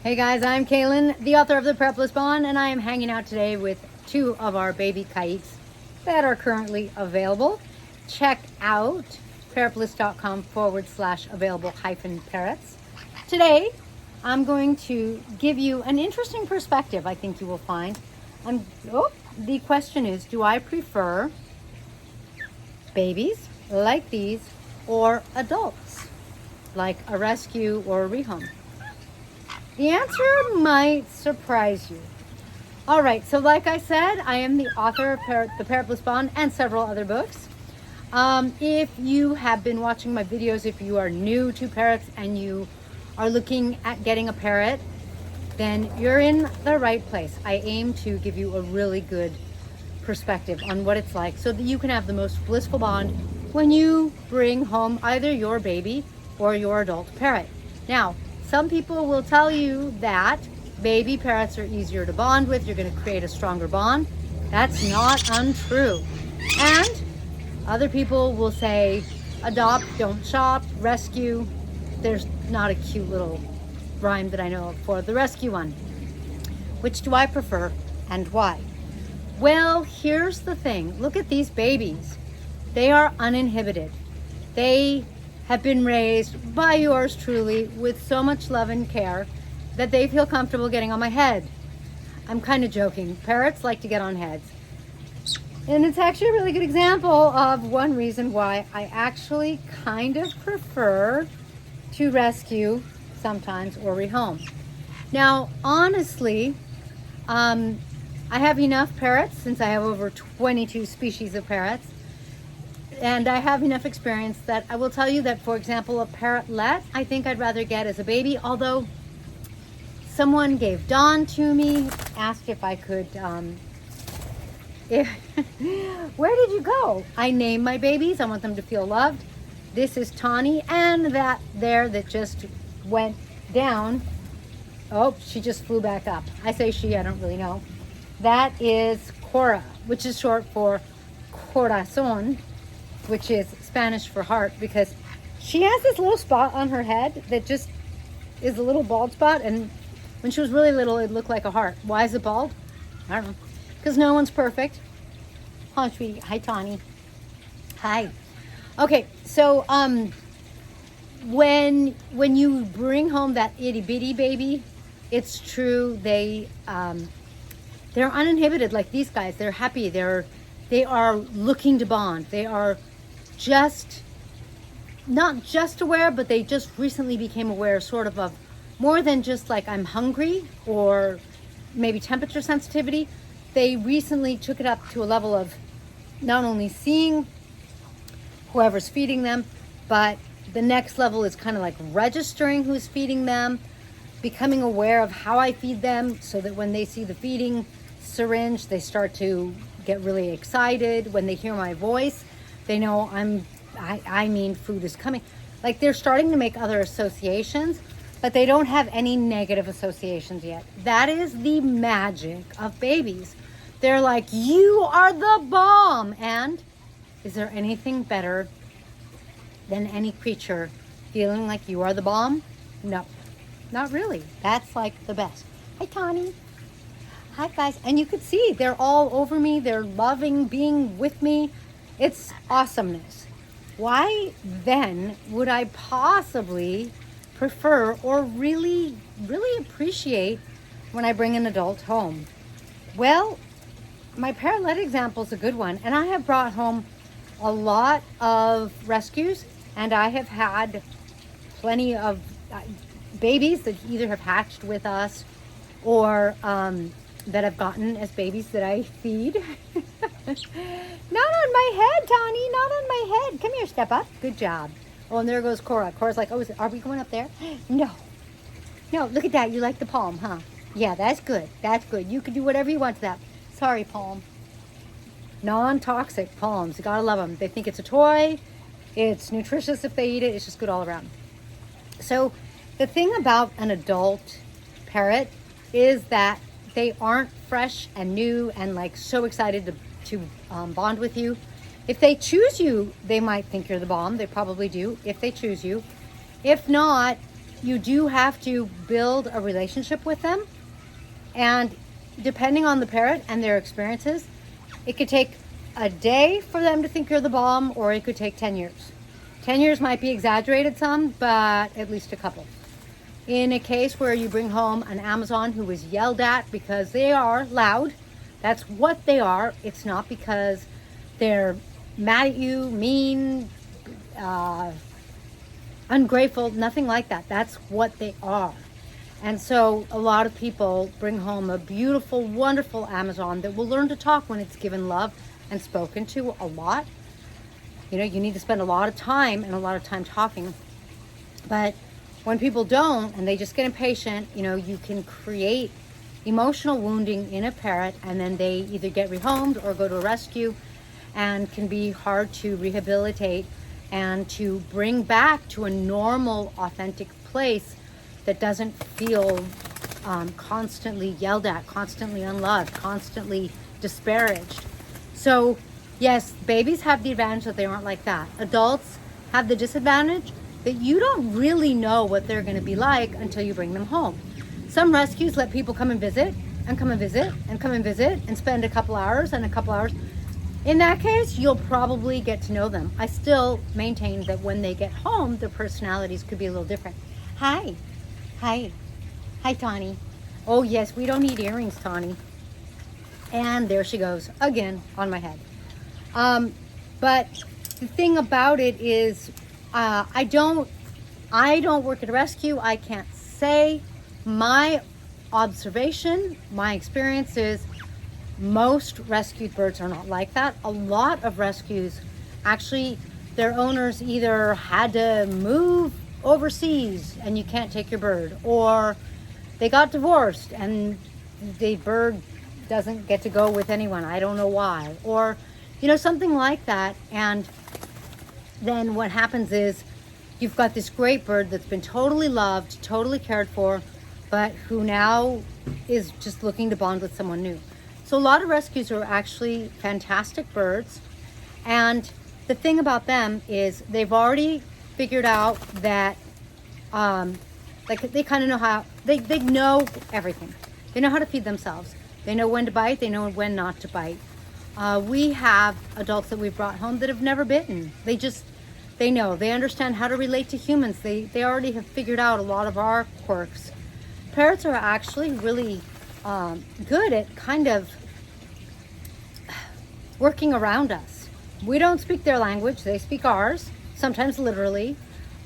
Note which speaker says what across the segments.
Speaker 1: Hey guys, I'm Kaylin, the author of the Parrot, Bliss, and I am hanging out today with two of our baby kites that are currently available. Check out parrotbliss.com/available-parrots. Today, I'm going to give you an interesting perspective, I think you will find. The question is, do I prefer babies like these or adults like a rescue or a rehome? The answer might surprise you. All right, so like I said, I am the author of the Parrot, Bliss, and several other books. If you have been watching my videos, if you are new to parrots and you are looking at getting a parrot, then you're in the right place. I aim to give you a really good perspective on what it's like so that you can have the most blissful bond when you bring home either your baby or your adult parrot. Now, some people will tell you that baby parrots are easier to bond with. You're going to create a stronger bond. That's not untrue. And other people will say, adopt, don't shop, rescue. There's not a cute little rhyme that I know of for the rescue one. Which do I prefer and why? Well, here's the thing. Look at these babies. They are uninhibited. They have been raised by yours truly with so much love and care that they feel comfortable getting on my head. I'm kind of joking. Parrots like to get on heads. And it's actually a really good example of one reason why I actually kind of prefer to rescue sometimes or rehome. Now, honestly, I have enough parrots since I have over 22 species of parrots. And I have enough experience that I will tell you that, for example, a parrotlet, I think I'd rather get as a baby, although someone gave Dawn to me, asked if I could, where did you go? I name my babies, I want them to feel loved. This is Tawny, and that there that just went down, oh, she just flew back up. I say she, I don't really know. That is Cora, which is short for corazon, which is Spanish for heart, because she has this little spot on her head that just is a little bald spot, and when she was really little it looked like a heart. Why is it bald? I don't know. Because no one's perfect. Hi, sweetie. Hi, Tawny. Hi. Okay, so when you bring home that itty bitty baby, it's true, they're uninhibited like these guys. They're happy. They are looking to bond. They are not just aware, but they just recently became aware sort of more than just like I'm hungry or maybe temperature sensitivity. They recently took it up to a level of not only seeing whoever's feeding them, but the next level is kind of like registering who's feeding them, becoming aware of how I feed them so that when they see the feeding syringe, they start to get really excited. When they hear my voice, they know I mean food is coming. Like they're starting to make other associations, but they don't have any negative associations yet. That is the magic of babies. They're like, you are the bomb. And is there anything better than any creature feeling like you are the bomb? No, not really. That's like the best. Hi, Tawny. Hi, guys. And you could see they're all over me. They're loving being with me. It's awesomeness. Why then would I possibly prefer or really, really appreciate when I bring an adult home? Well, my parrotlet example is a good one. And I have brought home a lot of rescues, and I have had plenty of babies that either have hatched with us or that I've gotten as babies that I feed. Not on my head, Tawny, not on my head. Come here, step up. Good job. Oh, and there goes Cora. Cora's like, oh, are we going up there? No. No, look at that. You like the palm, huh? Yeah, that's good. That's good. You can do whatever you want to that. Sorry, palm. Non-toxic palms. You gotta love them. They think it's a toy. It's nutritious if they eat it. It's just good all around. So the thing about an adult parrot is that they aren't fresh and new and like so excited to bond with you. If they choose you, they might think you're the bomb. They probably do if they choose you. If not, you do have to build a relationship with them. And depending on the parrot and their experiences, it could take a day for them to think you're the bomb, or it could take 10 years. 10 years might be exaggerated some, but at least a couple. In a case where you bring home an Amazon who was yelled at because they are loud, that's what they are. It's not because they're mad at you, mean, ungrateful, nothing like that. That's what they are. And so a lot of people bring home a beautiful, wonderful Amazon that will learn to talk when it's given love and spoken to a lot. You know, you need to spend a lot of time and a lot of time talking. But when people don't and they just get impatient, you know, you can create emotional wounding in a parrot, and then they either get rehomed or go to a rescue, and can be hard to rehabilitate and to bring back to a normal, authentic place that doesn't feel constantly yelled at, constantly unloved, constantly disparaged. So yes, babies have the advantage that they aren't like that. Adults have the disadvantage that you don't really know what they're going to be like until you bring them home. Some rescues let people come and visit and come and visit and come and visit and spend a couple hours and a couple hours. In that case, you'll probably get to know them. I still maintain that when they get home, their personalities could be a little different. Hi. Hi. Hi, Tawny. Oh, yes, we don't need earrings, Tawny. And there she goes, again, on my head. But the thing about it is, I don't work at a rescue. I can't say. My observation, my experience is most rescued birds are not like that. A lot of rescues, actually, their owners either had to move overseas and you can't take your bird, or they got divorced and the bird doesn't get to go with anyone. I don't know why, or you know, something like that. And then what happens is you've got this great bird that's been totally loved, totally cared for, but who now is just looking to bond with someone new. So a lot of rescues are actually fantastic birds, and the thing about them is they've already figured out that like they kind of know how, they know everything. They know how to feed themselves. They know when to bite. They know when not to bite. We have adults that we've brought home that have never bitten. They know. They understand how to relate to humans. They already have figured out a lot of our quirks. Parrots are actually really good at kind of working around us. We don't speak their language. They speak ours, sometimes literally.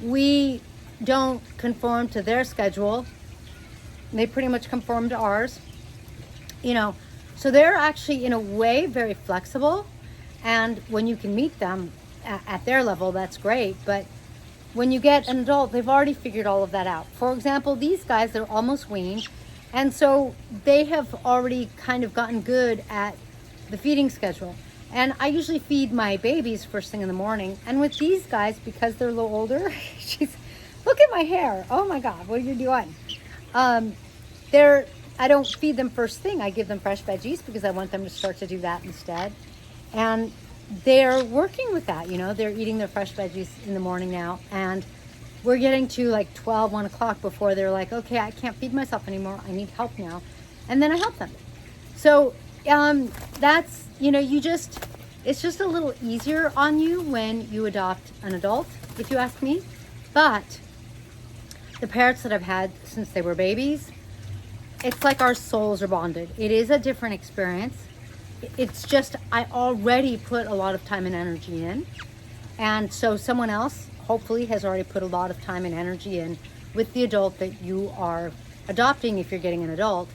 Speaker 1: We don't conform to their schedule. They pretty much conform to ours. You know, so they're actually in a way very flexible, and when you can meet them at their level, that's great. But when you get an adult, they've already figured all of that out. For example, these guys, they're almost weaned, and so they have already kind of gotten good at the feeding schedule. And I usually feed my babies first thing in the morning, and with these guys, because they're a little older, look at my hair. Oh my God, what are you doing? I don't feed them first thing. I give them fresh veggies because I want them to start to do that instead. And they're working with that, you know, they're eating their fresh veggies in the morning now. And we're getting to like 12, 1 o'clock before they're like, okay, I can't feed myself anymore. I need help now. And then I help them. So that's, you know, it's just a little easier on you when you adopt an adult, if you ask me. But the parrots that I've had since they were babies, it's like our souls are bonded. It is a different experience. It's just, I already put a lot of time and energy in. And so someone else hopefully has already put a lot of time and energy in with the adult that you are adopting if you're getting an adult.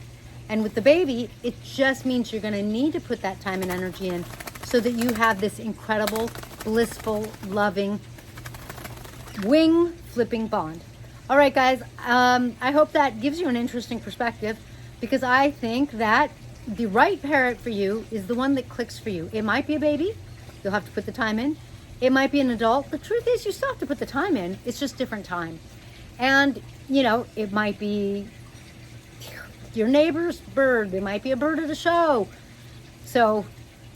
Speaker 1: And with the baby, it just means you're gonna need to put that time and energy in so that you have this incredible, blissful, loving, wing flipping bond. All right, guys, I hope that gives you an interesting perspective, because I think that the right parrot for you is the one that clicks for you. It might be a baby. You'll have to put the time in. It might be an adult. The truth is you still have to put the time in. It's just different time. And, you know, it might be your neighbor's bird. It might be a bird at a show. So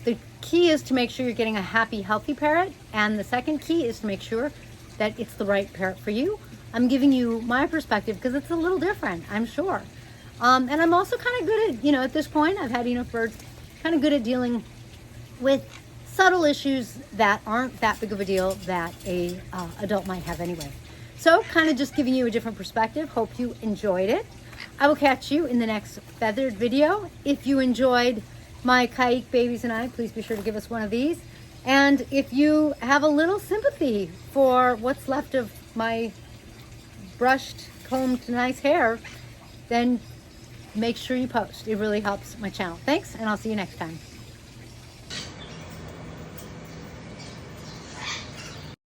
Speaker 1: the key is to make sure you're getting a happy, healthy parrot. And the second key is to make sure that it's the right parrot for you. I'm giving you my perspective because it's a little different, I'm sure. And I'm also kind of good at, at this point, I've had enough birds, kind of good at dealing with subtle issues that aren't that big of a deal that a adult might have anyway. So kind of just giving you a different perspective. Hope you enjoyed it. I will catch you in the next feathered video. If you enjoyed my Kaik babies and I, please be sure to give us one of these. And if you have a little sympathy for what's left of my brushed, combed, nice hair, then make sure you post. It really helps my channel. Thanks, and I'll see you next time.